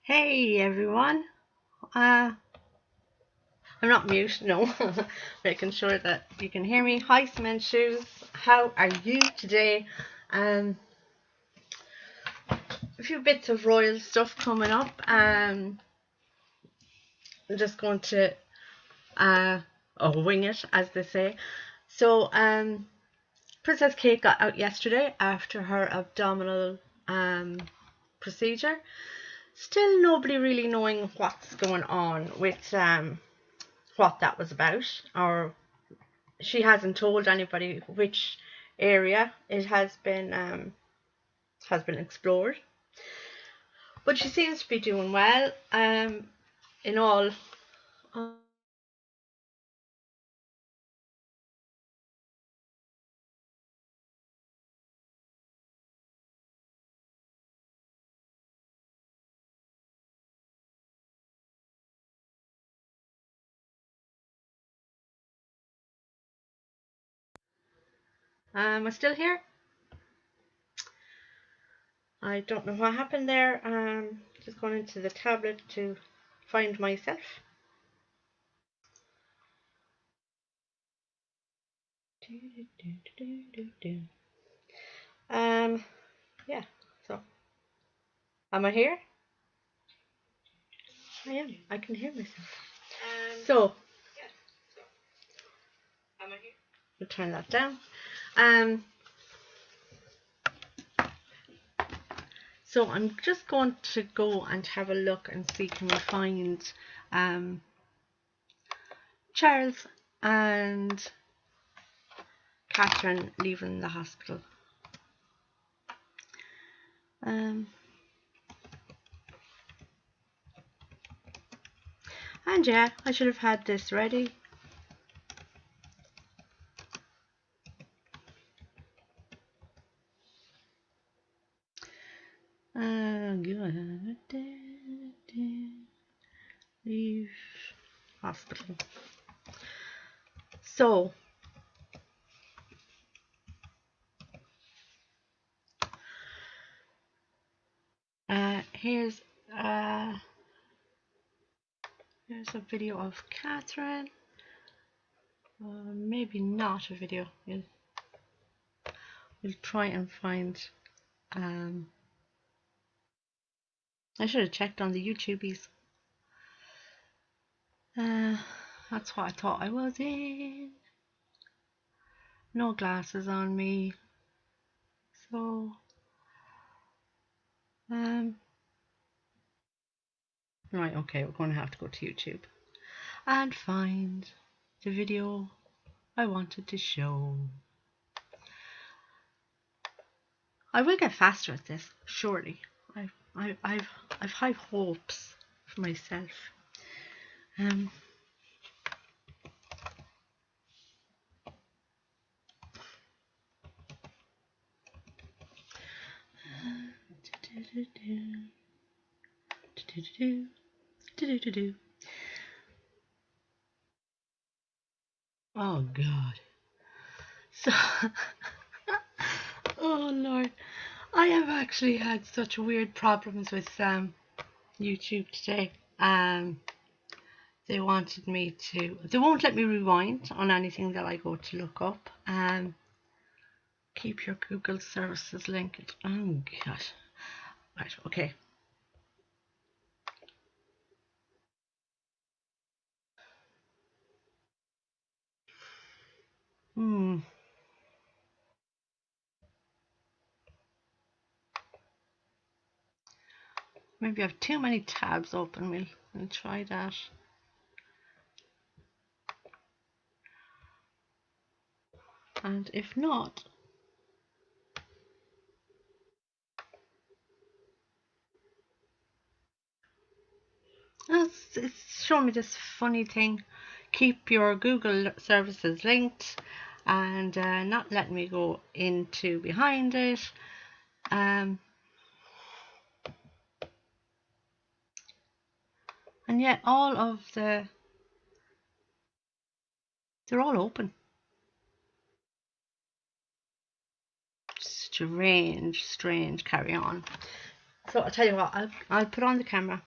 Hey everyone, I'm not mute, no, making sure that you can hear me. Hi Cement Shoes, how are you today? A few bits of royal stuff coming up. I'm just going to wing it, as they say. So Princess Kate got out yesterday after her abdominal procedure. Still nobody really knowing what's going on with what that was about, or she hasn't told anybody which area it has been explored. But she seems to be doing well. In all, am I still here? I don't know what happened there. Just going into the tablet to find myself. Yeah. So, am I here? I am. I can hear myself. So, am I here? We'll turn that down. So I'm just going to go and have a look and see can we find Charles and Catherine leaving the hospital. And yeah, I should have had this ready. Leave hospital. So here's a video of Catherine. Maybe not a video. We'll try and find. I should have checked on the YouTubies. That's what I thought I was in. No glasses on me. So right, okay, we're going to have to go to YouTube and find the video I wanted to show. I will get faster at this, surely. I've high hopes for myself. Oh God. So oh Lord, I have actually had such weird problems with YouTube today. They wanted me to, they won't let me rewind on anything that I go to look up. Keep your Google services linked. Oh God. Right, okay. Maybe I have too many tabs open. We'll try that. And if not, It's showing me this funny thing. Keep your Google services linked, and not letting me go into behind it. And yet all of they're all open. Strange carry on. So I'll tell you what, I'll put on the camera.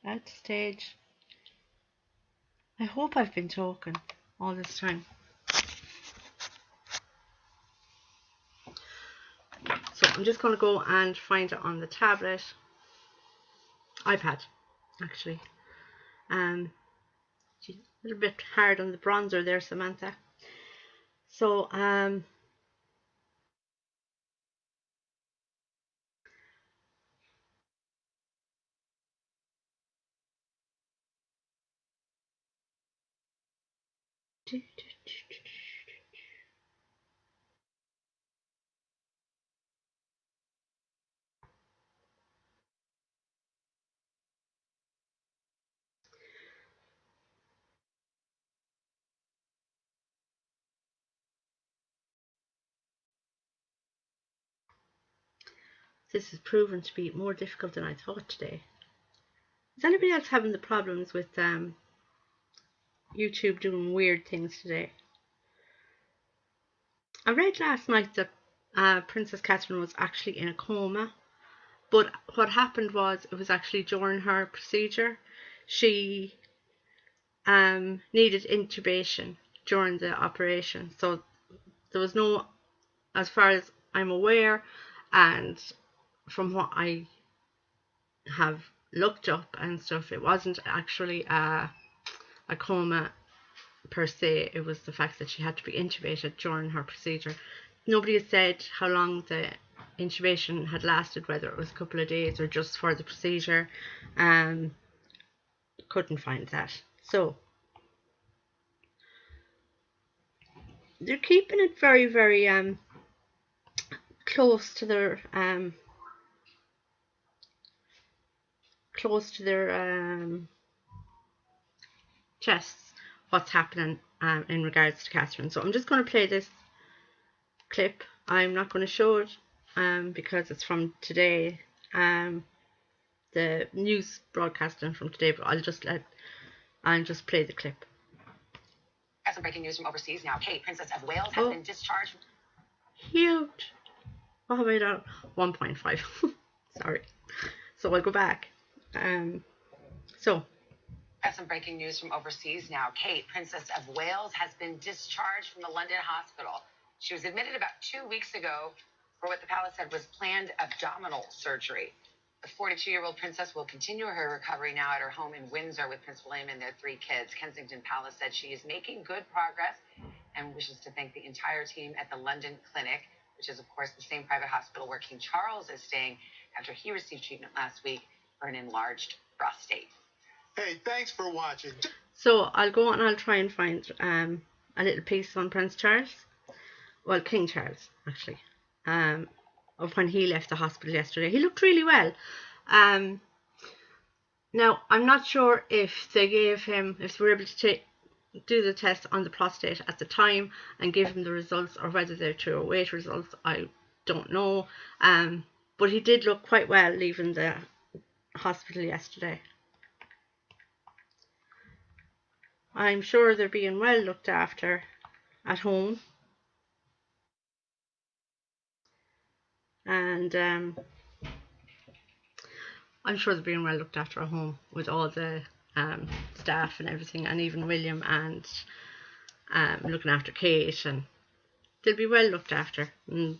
At stage. I hope I've been talking all this time. So I'm just going to go and find it on the tablet. iPad, actually. She's a little bit hard on the bronzer there, Samantha. So, this has proven to be more difficult than I thought today. Is anybody else having the problems with YouTube doing weird things today? I read last night that Princess Catherine was actually in a coma, but what happened was it was actually during her procedure. She needed intubation during the operation, so there was no, as far as I'm aware, and from what I have looked up and stuff, it wasn't actually a coma per se. It was the fact that she had to be intubated during her procedure. Nobody has said how long the intubation had lasted, whether it was a couple of days or just for the procedure. Couldn't find that. So they're keeping it very, very close to their chests, what's happening in regards to Catherine. So I'm just going to play this clip. I'm not going to show it because it's from today, the news broadcasting from today, but I'll just play the clip. Have some breaking news from overseas now. Kate, Princess of Wales, has been discharged. Huge. What have I done? 1.5. Sorry. So I'll go back. So. Have some breaking news from overseas now. Kate, Princess of Wales, has been discharged from the London hospital. She was admitted about 2 weeks ago for what the palace said was planned abdominal surgery. The 42-year-old princess will continue her recovery now at her home in Windsor with Prince William and their 3 kids. Kensington Palace said she is making good progress and wishes to thank the entire team at the London Clinic, which is, of course, the same private hospital where King Charles is staying after he received treatment last week for an enlarged prostate. Hey, thanks for watching. So I'll go and I'll try and find a little piece on Prince Charles. Well, King Charles, actually. Of when he left the hospital yesterday. He looked really well. Now, I'm not sure if they gave him, if they were able to do the test on the prostate at the time and give him the results, or whether they're true weight results, I don't know. But he did look quite well leaving the hospital yesterday. I'm sure they're being well looked after at home. And I'm sure they're being well looked after at home with all the staff and everything, and even William, and looking after Kate, and they'll be well looked after, and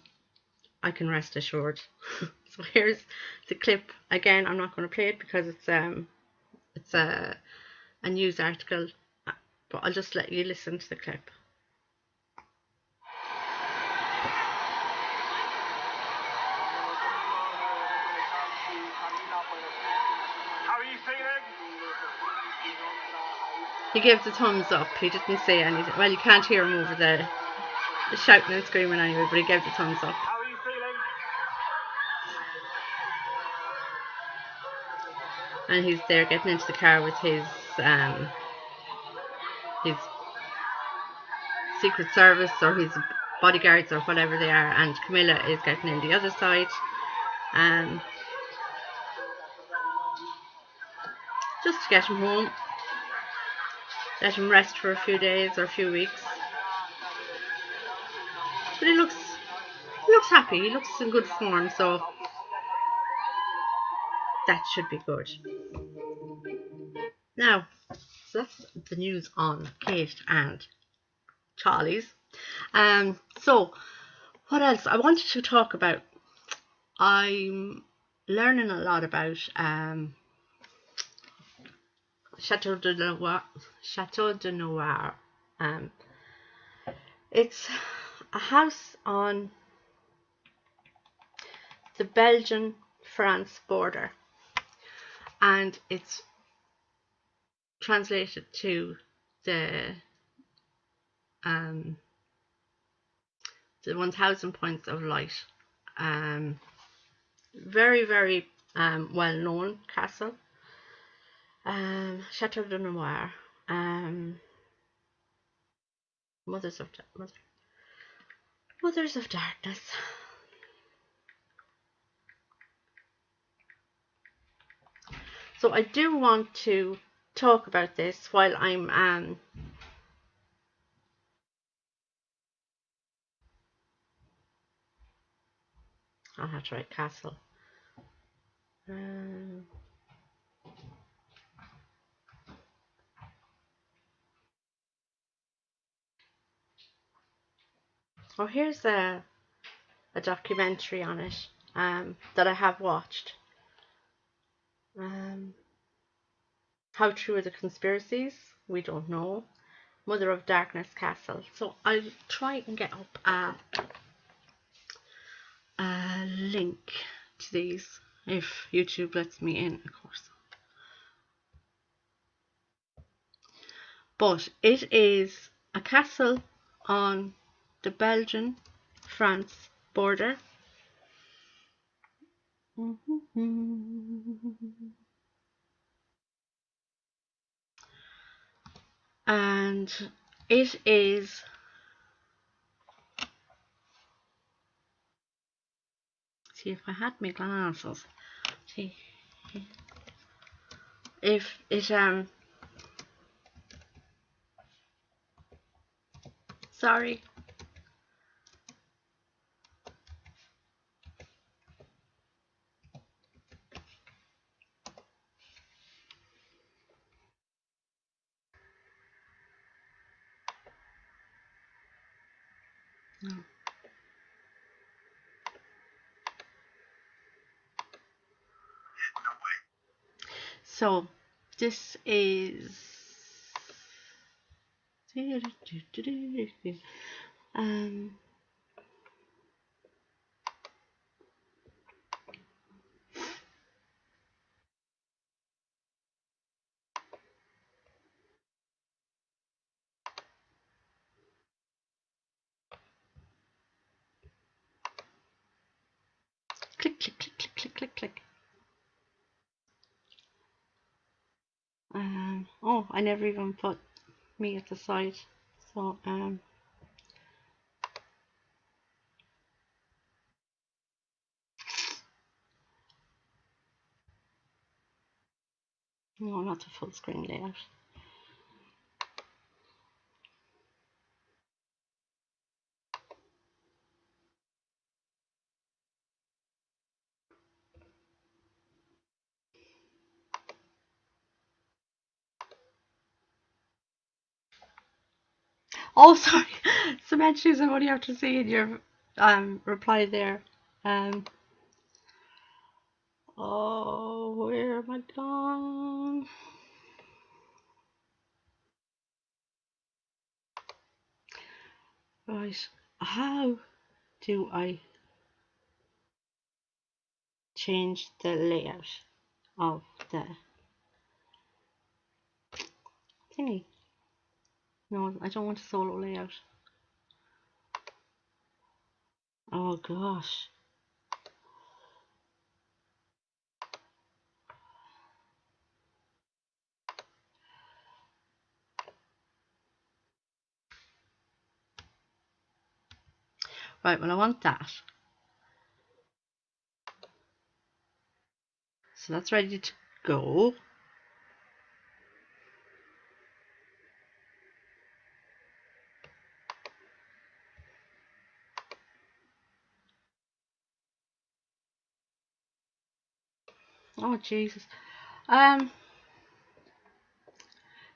I can rest assured. So here's the clip again. I'm not going to play it because it's a news article, but I'll just let you listen to the clip. He gave the thumbs up. He didn't say anything. Well, you can't hear him over the shouting and screaming anyway, but he gave the thumbs up. How are you feeling? And he's there getting into the car with his Secret Service or his bodyguards or whatever they are, and Camilla is getting in the other side. Just to get him home, let him rest for a few days or a few weeks. But he looks happy. He looks in good form, so that should be good. Now, so that's the news on Kate and Charlie's. So what else I wanted to talk about? I'm learning a lot about Chateau de Noir. It's a house on the Belgian-France border, and it's translated to the 1000 points of light. Very, very well-known castle. Chateau de Noir. Mothers of Darkness. So I do want to talk about this while I'm I'll have to write castle. Oh, here's a documentary on it that I have watched. How true are the conspiracies? We don't know. Mother of Darkness Castle. So I'll try and get up a link to these if YouTube lets me in, of course. But it is a castle on the Belgian-France border. And it is see if I had my glasses. See if it sorry. No. So this is click, click, click, click, click, click, click. Oh, I never even put me at the side. So no, not a full screen layout. Oh, sorry. Cement shoes and what do you have to see in your reply there? Oh, where am I gone? Right. How do I change the layout of the thingy? No, I don't want a solo layout. Oh gosh. Right, well I want that. So that's ready to go. Oh Jesus.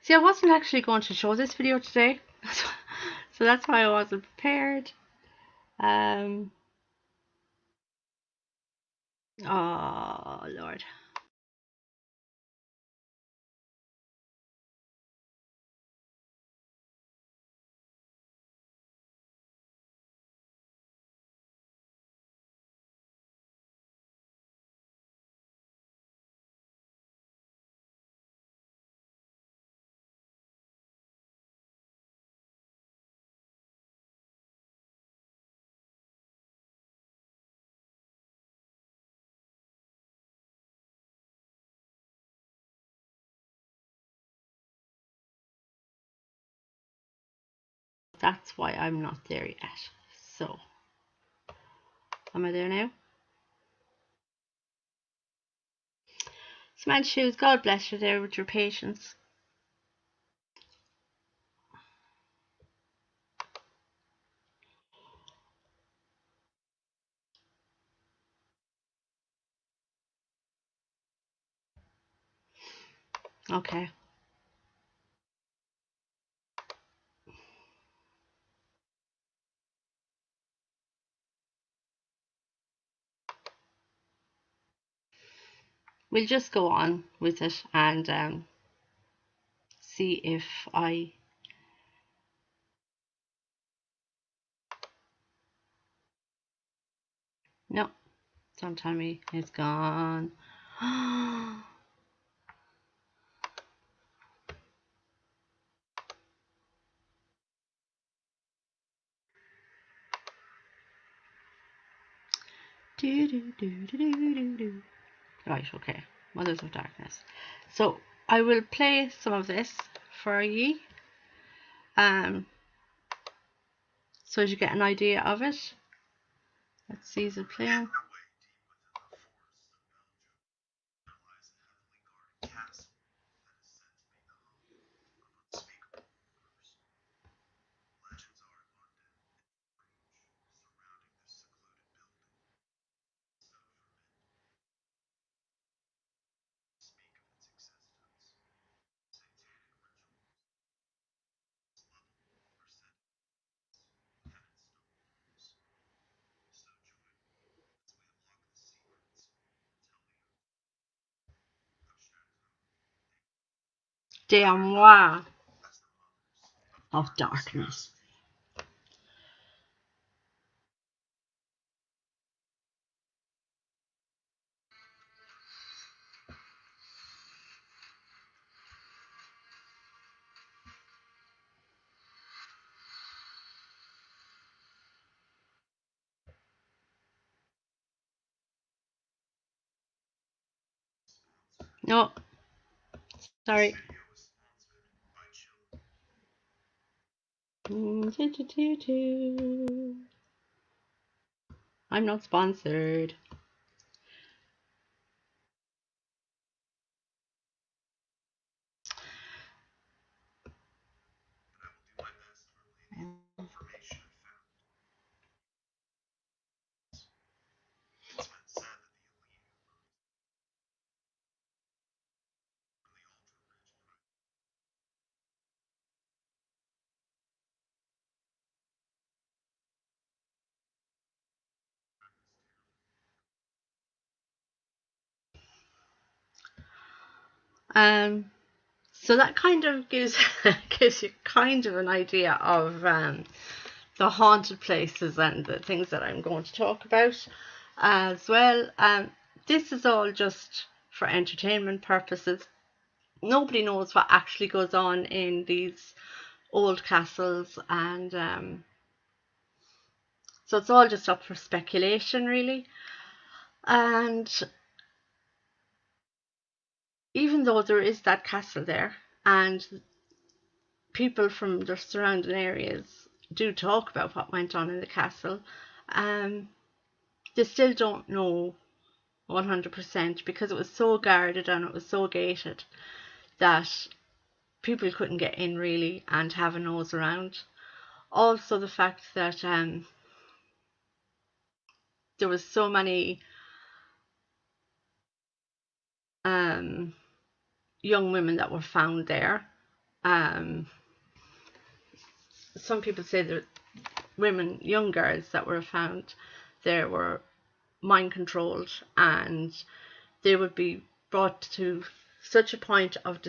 See, I wasn't actually going to show this video today, so that's why I wasn't prepared. Oh Lord. That's why I'm not there yet. So, am I there now? Cement shoes, God bless you there with your patience. Okay. We'll just go on with it and see if I... No, don't tell me it's gone. Right, okay. Mothers of Darkness. So I will play some of this for ye. So as you get an idea of it. Let's see, is it playing? Moi of Darkness. No, sorry. I'm not sponsored. So that kind of gives gives you kind of an idea of the haunted places and the things that I'm going to talk about as well. This is all just for entertainment purposes. Nobody knows what actually goes on in these old castles, and so it's all just up for speculation, really. And even though there is that castle there, and people from the surrounding areas do talk about what went on in the castle, they still don't know 100% because it was so guarded and it was so gated that people couldn't get in really and have a nose around. Also, the fact that there was so many young women that were found there. Some people say that women, young girls that were found there were mind controlled, and they would be brought to such a point of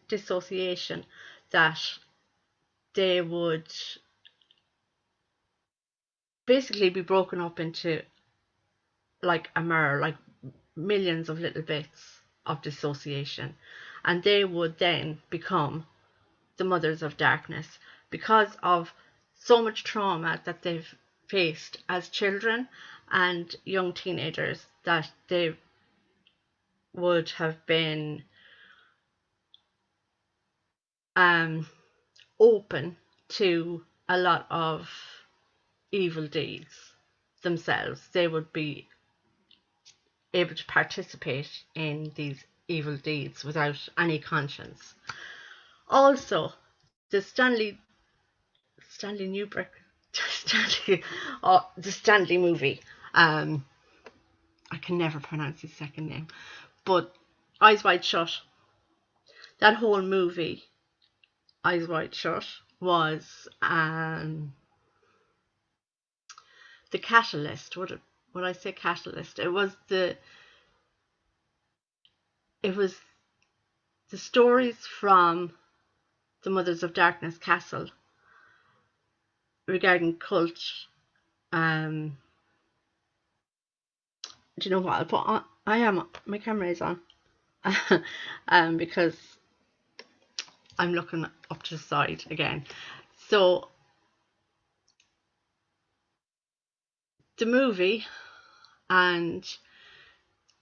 dissociation that they would basically be broken up into like a mirror, like millions of little bits of dissociation, and they would then become the mothers of darkness because of so much trauma that they've faced as children and young teenagers, that they would have been open to a lot of evil deeds themselves. They would be able to participate in these evil deeds without any conscience. Also, the Stanley Newbrick, the Stanley movie. I can never pronounce his second name, but Eyes Wide Shut. That whole movie, Eyes Wide Shut, was the catalyst. Would I say catalyst? It was the stories from the Mothers of Darkness Castle regarding cult. Do you know what? I'll put on. My camera is on, because I'm looking up to the side again. So the movie and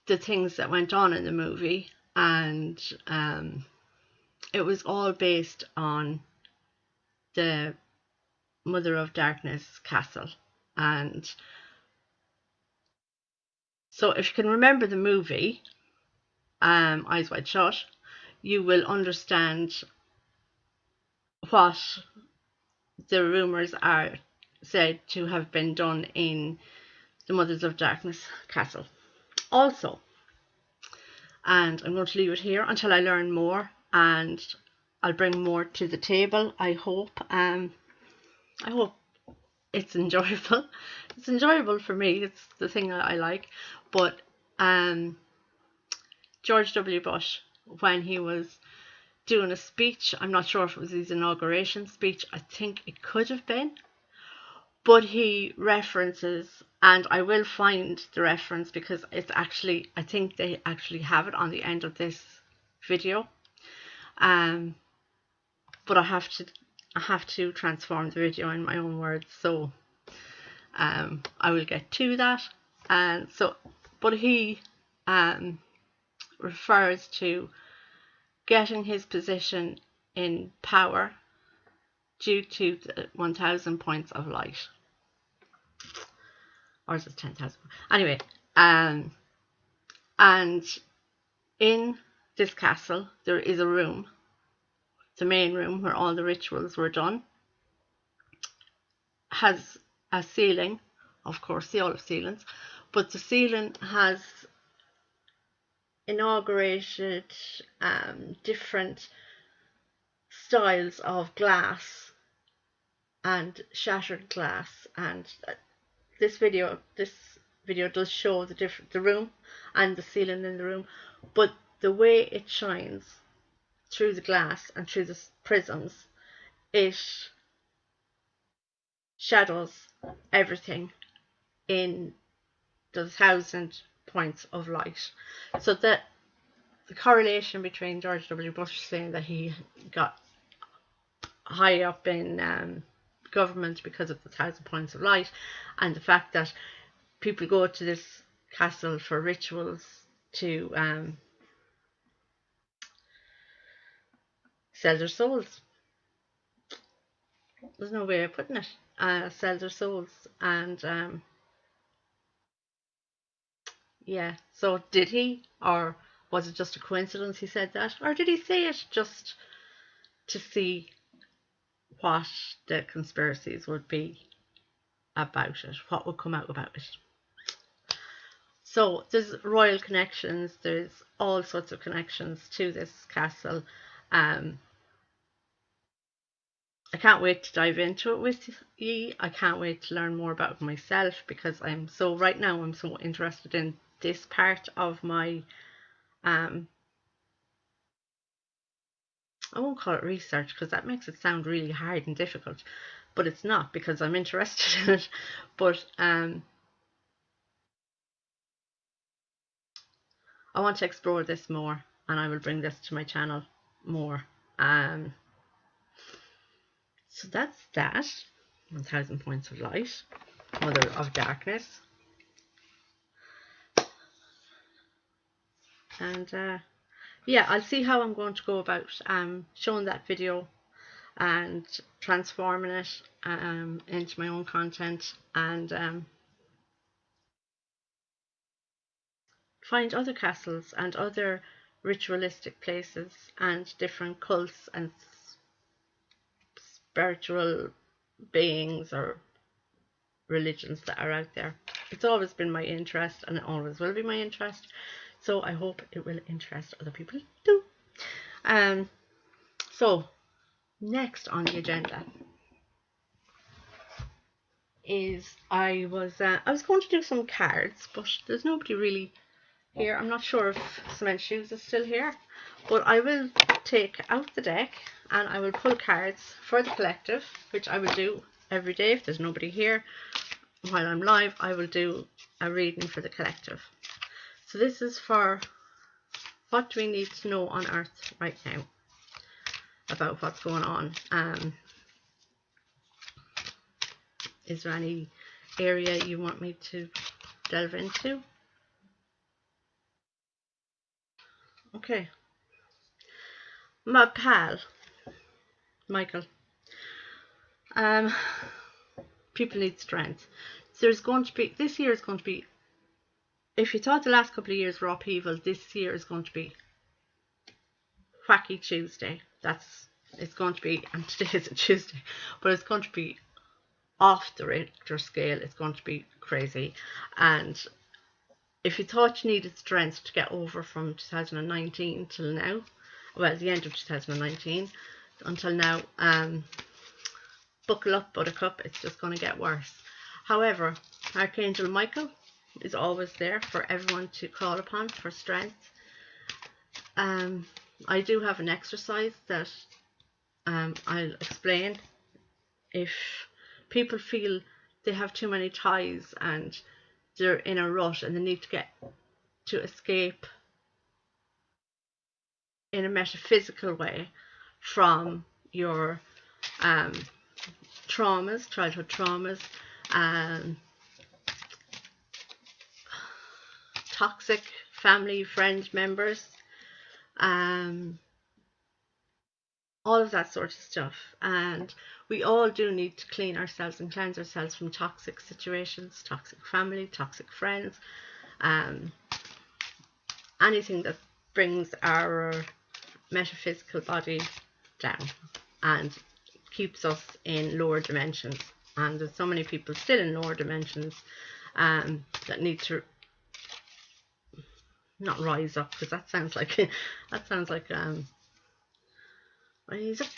the things that went on in the movie, and it was all based on the Mother of Darkness Castle. And so if you can remember the movie, Eyes Wide Shut, you will understand what the rumours are said to have been done in the Mothers of Darkness Castle. Also, and I'm going to leave it here until I learn more, and I'll bring more to the table. I hope it's enjoyable. It's enjoyable for me. It's the thing that I like. But George W. Bush, when he was doing a speech, I'm not sure if it was his inauguration speech, I think it could have been, but he references, and I will find the reference because it's actually, I think they actually have it on the end of this video, but I have to transform the video in my own words, so I will get to that. And so, but he refers to getting his position in power due to the 1,000 points of light. Or is it 10,000? Anyway, and in this castle there is a room, the main room where all the rituals were done, has a ceiling, of course, they all have ceilings, but the ceiling has inaugurated different styles of glass and shattered glass, and this video does show the room and the ceiling in the room, but the way it shines through the glass and through the prisms, it shadows everything in the 1,000 points of light. So that the correlation between George W. Bush saying that he got high up in government because of the 1,000 Points of Light, and the fact that people go to this castle for rituals to sell their souls. There's no way of putting it. Sell their souls. And yeah, so did he? Or was it just a coincidence he said that? Or did he say it just to see what the conspiracies would be about it? What would come out about it? So there's royal connections, there's all sorts of connections to this castle. I can't wait to dive into it with you. I can't wait to learn more about it myself, because right now I'm so interested in this part of my I won't call it research because that makes it sound really hard and difficult, but it's not, because I'm interested in it. But I want to explore this more, and I will bring this to my channel more. So that's that. 1,000 Points of Light, Mother of Darkness. And yeah, I'll see how I'm going to go about showing that video and transforming it into my own content, and find other castles and other ritualistic places and different cults and spiritual beings or religions that are out there. It's always been my interest, and it always will be my interest, so I hope it will interest other people too. So next on the agenda is I was going to do some cards, but there's nobody really here. I'm not sure if Cement Shoes is still here, but I will take out the deck and I will pull cards for the collective, which I will do every day. If there's nobody here while I'm live, I will do a reading for the collective. So this is for what do we need to know on Earth right now about what's going on. Is there any area you want me to delve into? Okay. My pal, Michael. People need strength. There's going to be, this year is going to be, if you thought the last couple of years were upheaval, this year is going to be Wacky Tuesday. It's going to be, and today is a Tuesday, but it's going to be off the Richter scale. It's going to be crazy. And if you thought you needed strength to get over from 2019 till now, well, the end of 2019 until now, buckle up, buttercup, it's just going to get worse. However, Archangel Michael is always there for everyone to call upon for strength. I do have an exercise that I'll explain. If people feel they have too many ties and they're in a rut and they need to escape in a metaphysical way from your traumas, childhood traumas, toxic family, friend members, all of that sort of stuff. And we all do need to clean ourselves and cleanse ourselves from toxic situations, toxic family, toxic friends, anything that brings our metaphysical body down and keeps us in lower dimensions. And there's so many people still in lower dimensions that need to not rise up, because that sounds like rise up,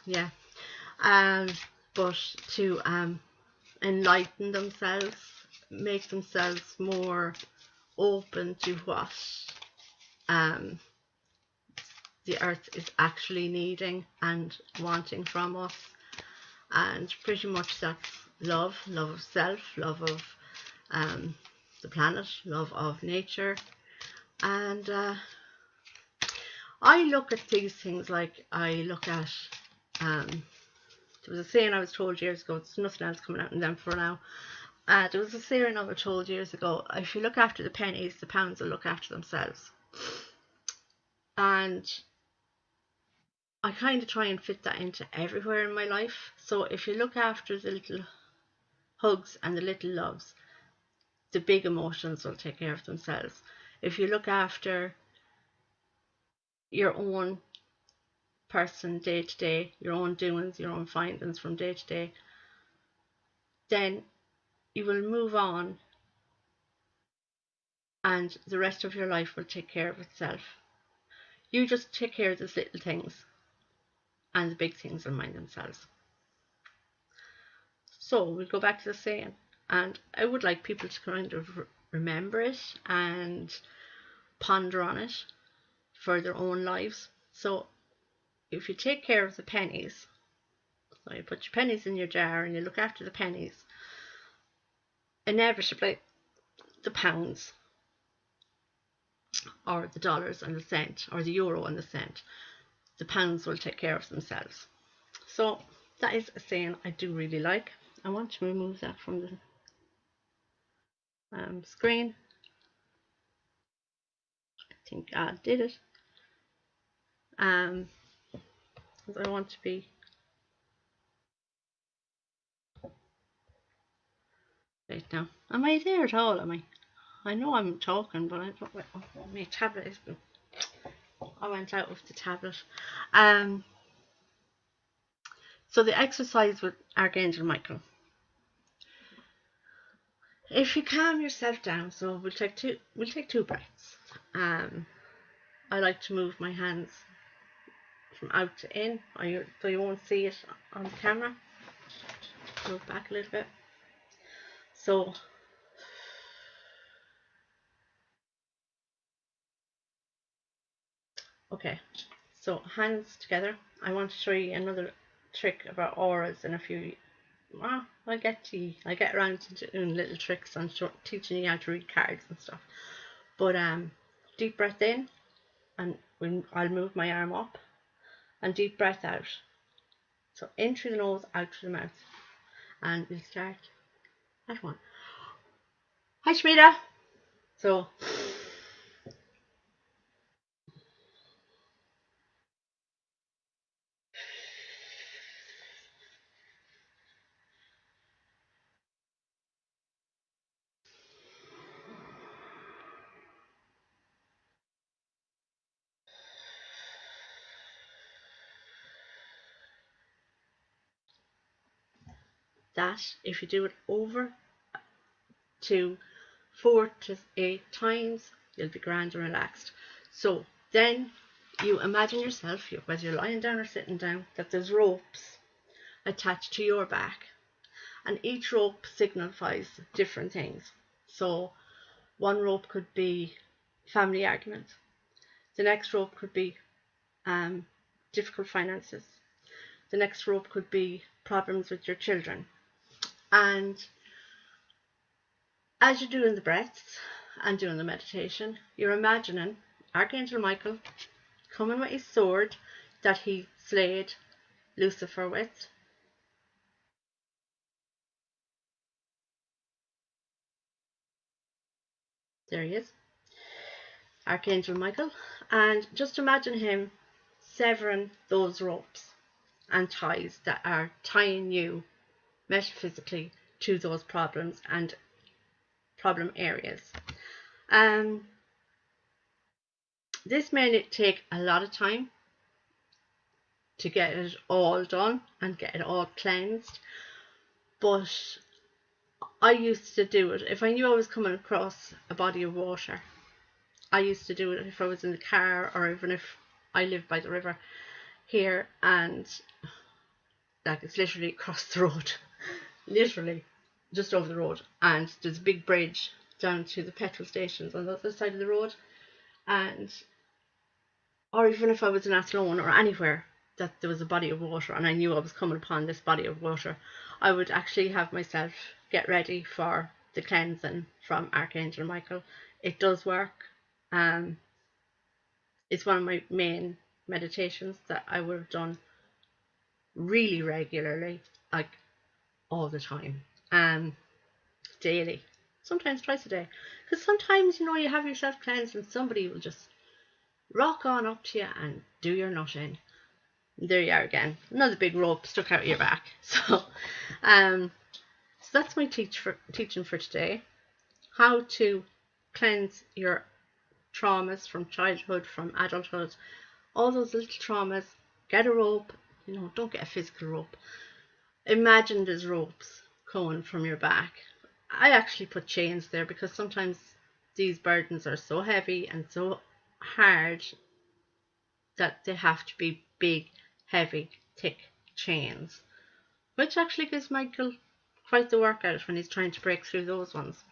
yeah, but to enlighten themselves, make themselves more open to what the earth is actually needing and wanting from us. And pretty much that's love of self, love of the planet, love of nature. And I look at these things like I look at There was a saying I was told years ago, there's nothing else coming out in them for now. There was a saying I was told years ago, if you look after the pennies, the pounds will look after themselves. And I kind of try and fit that into everywhere in my life. So if you look after the little hugs and the little loves, the big emotions will take care of themselves. If you look after your own person day to day, your own doings, your own findings from day to day, then you will move on and the rest of your life will take care of itself. You just take care of those little things and the big things will mind themselves. So we'll go back to the saying, and I would like people to kind of remember it and ponder on it for their own lives. So if you take care of the pennies, so you put your pennies in your jar and you look after the pennies, inevitably the pounds or the dollars and the cent or the euro and the cent, the pounds will take care of themselves. So that is a saying I do really like. I want to remove that from the screen. I think I did it. Because I want to be. Wait now. Am I there at all? Am I? I know I'm talking, but I don't. Wait, my tablet is. I went out of the tablet. So the exercise with Archangel Michael. If you calm yourself down, so we'll take two breaths. I like to move my hands from out to in, so you won't see it on the camera. Move back a little bit. So okay, so hands together. I want to show you another trick about auras in a few. Well, I get around to doing little tricks and teaching you how to read cards and stuff. But deep breath in, and I'll move my arm up, and deep breath out. So in through the nose, out through the mouth, and we'll start at one. Hi, Shmita. So that, if you do it over to 4 to 8 times, you'll be grand and relaxed. So then you imagine yourself, whether you're lying down or sitting down, that there's ropes attached to your back, and each rope signifies different things. So one rope could be family arguments, the next rope could be difficult finances, the next rope could be problems with your children. And as you're doing the breaths and doing the meditation, you're imagining Archangel Michael coming with his sword that he slayed Lucifer with. There he is, Archangel Michael. And just imagine him severing those ropes and ties that are tying you metaphysically to those problems and problem areas. This may take a lot of time to get it all done and get it all cleansed, but I used to do it if I knew I was coming across a body of water. I used to do it if I was in the car, or even if I live by the river here, and like it's literally across the road, literally just over the road, and there's a big bridge down to the petrol stations on the other side of the road, and or even if I was in Athlone or anywhere that there was a body of water and I knew I was coming upon this body of water, I would actually have myself get ready for the cleansing from Archangel Michael. It does work. It's one of my main meditations that I would have done really regularly, like all the time, daily, sometimes twice a day. Because sometimes, you have yourself cleansed and somebody will just rock on up to you and do your nut in. There you are again, another big rope stuck out of your back. So that's my teaching for today. How to cleanse your traumas from childhood, from adulthood, all those little traumas. Get a rope, don't get a physical rope. Imagine there's ropes going from your back. I actually put chains there because sometimes these burdens are so heavy and so hard that they have to be big, heavy, thick chains, which actually gives Michael quite the workout when he's trying to break through those ones.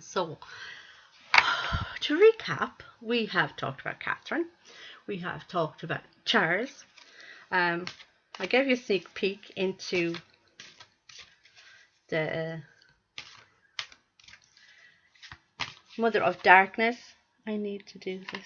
So, to recap, we have talked about Catherine, we have talked about Charles. I gave you a sneak peek into the Mother of Darkness. I need to do this.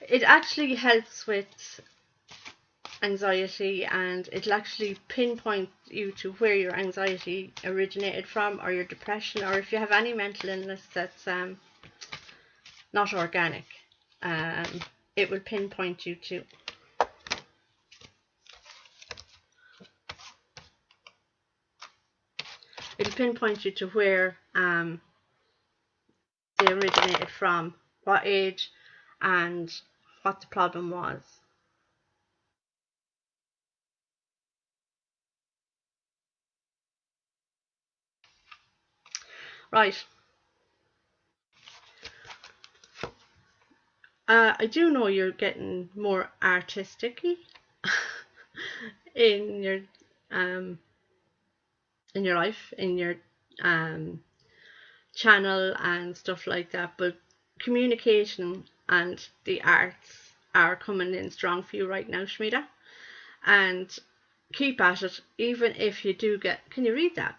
It actually helps with anxiety, and it'll actually pinpoint you to where your anxiety originated from, or your depression, or if you have any mental illness that's not organic. It will pinpoint you to where they originated from, what age, and what the problem was. Right. I do know you're getting more artistic-y in your life, in your channel and stuff like that, but communication and the arts are coming in strong for you right now, Shmita, and keep at it. Even if you do get, can you read that?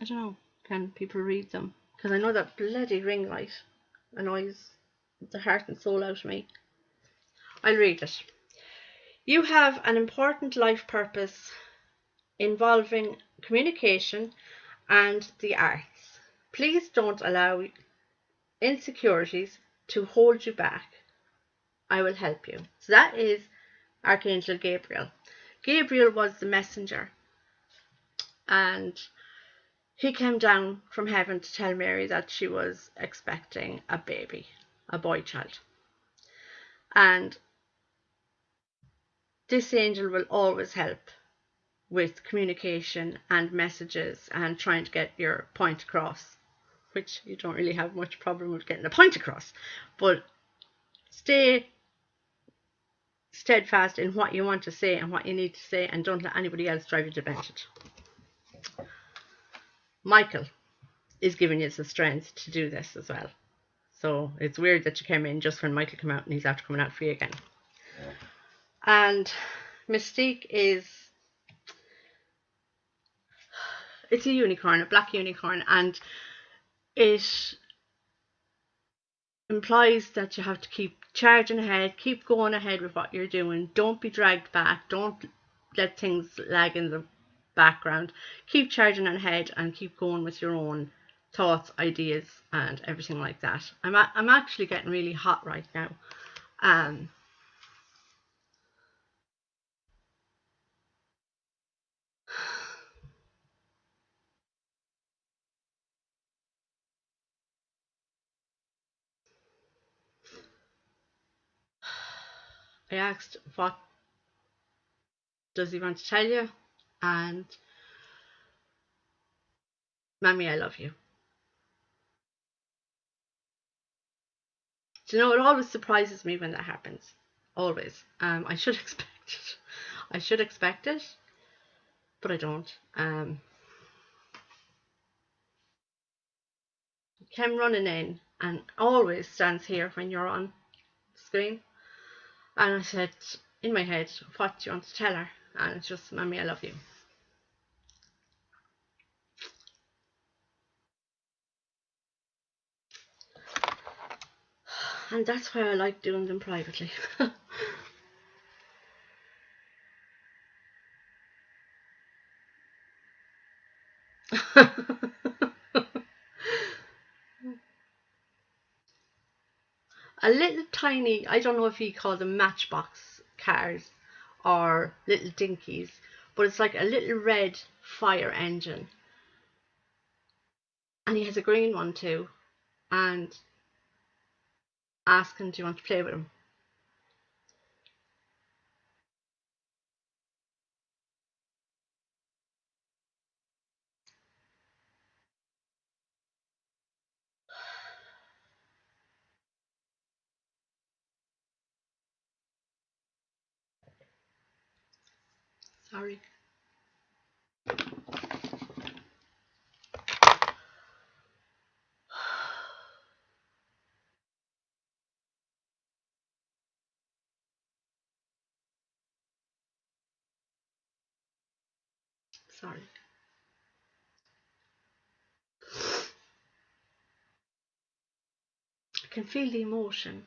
I don't know, can people read them? Because I know that bloody ring light annoys the heart and soul out of me. I'll read it. You have an important life purpose involving communication and the arts. Please don't allow insecurities to hold you back. I will help you. So that is Archangel Gabriel. Gabriel was the messenger, and he came down from heaven to tell Mary that she was expecting a baby, a boy child. And this angel will always help with communication and messages and trying to get your point across, which you don't really have much problem with getting a point across. But stay steadfast in what you want to say and what you need to say, and don't let anybody else drive you to it. Michael is giving you the strength to do this as well. So it's weird that you came in just when Michael came out and he's after coming out for you again. Yeah. And Mystique it's a unicorn, a black unicorn, and it implies that you have to keep charging ahead, keep going ahead with what you're doing. Don't be dragged back. Don't let things lag in the background. Keep charging ahead and keep going with your own thoughts, ideas, and everything like that. I'm actually getting really hot right now. I asked, what does he want to tell you? And Mammy, I love you. Do you know, it always surprises me when that happens. Always. I should expect it. I should expect it, but I don't. Came running in and always stands here when you're on screen. And I said in my head, what do you want to tell her? And it's just, Mammy, I love you. And that's why I like doing them privately. A little tiny, I don't know if you call them matchbox cars or little dinkies, but it's like a little red fire engine. And he has a green one too. And ask him, do you want to play with him? Sorry. Sorry. I can feel the emotion.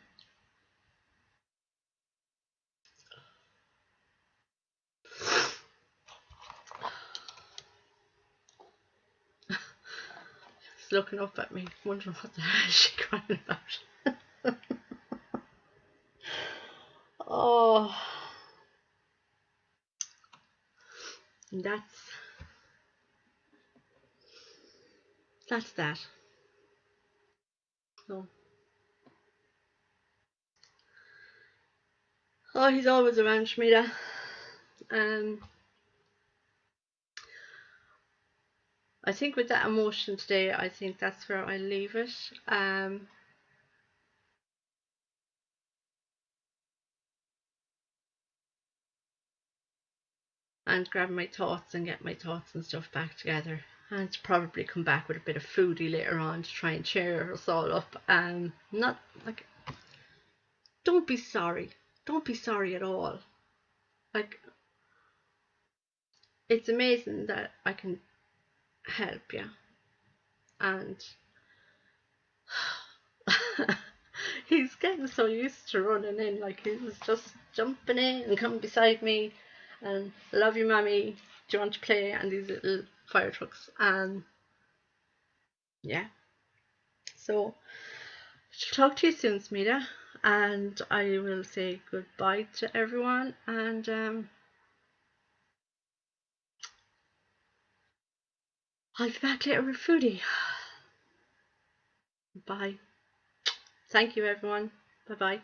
He's looking up at me, wondering what the hell is she crying about. Oh, and that's that. So, oh, he's always around Shmita. I think with that emotion today, I think that's where I leave it. And grab my thoughts and get my thoughts and stuff back together. And to probably come back with a bit of foodie later on to try and cheer us all up. Not like, don't be sorry. Don't be sorry at all. Like, it's amazing that I can help you. And he's getting so used to running in, like he was just jumping in and coming beside me and love you mommy, do you want to play, and these little fire trucks. And yeah, so I'll talk to you soon, Smita, and I will say goodbye to everyone, and I'll be back later with foodie. Bye. Thank you everyone. Bye bye.